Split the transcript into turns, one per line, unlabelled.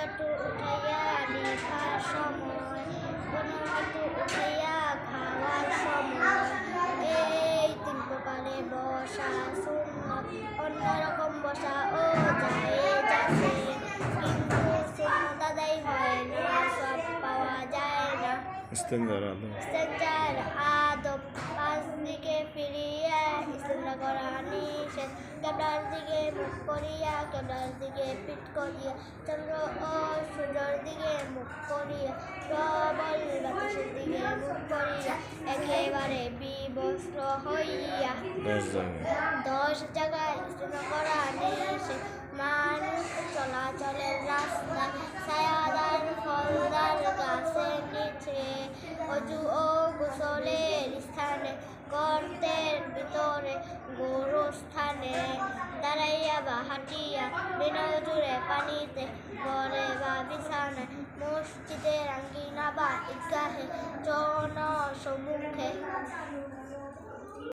হাঁটু উঠাইয়া লিখার সময়, কোনো হাঁটু উঠাইয়া খাওয়ার সময়। এই তিন প্রকারে বসা সুন্নত, অন্যরকম বসা ও জায়েজ আছে, কিন্তু সুন্নত আদায় হয় না, সওয়াব পাওয়া যায় না। ইস্তেঞ্জার আদব, পাঁচ দিকে ফিরিয়া ইস্তেঞ্জা করা নিষেধ, কেবলার দিকে মুখ করিয়া, কেবলার দিকে পিঠ করিয়া, চন্দ্র ও সূর্যের দিকে মুখ করিয়া, প্রবল বাতাসের দিকে মুখ করিয়া, একেবারে বিবস্ত্র হইয়া। 10 জায়গায় ইস্তেঞ্জা করা নিষেধ, মানুষ চলাচলের রাস্তা, ছায়াদার ফলদার গাছের নিচে, অজু ও গোসলের স্থানে, গর্তের ভিতরে, গোরস্থানে, দাঁড়াইয়া বা হাঁটিয়া, বিনা অজুরে পানিতে, ঘরে বা বিছানায়, মসজিদের আঙ্গিনা বা ঈদগাহে, জনসমুখে।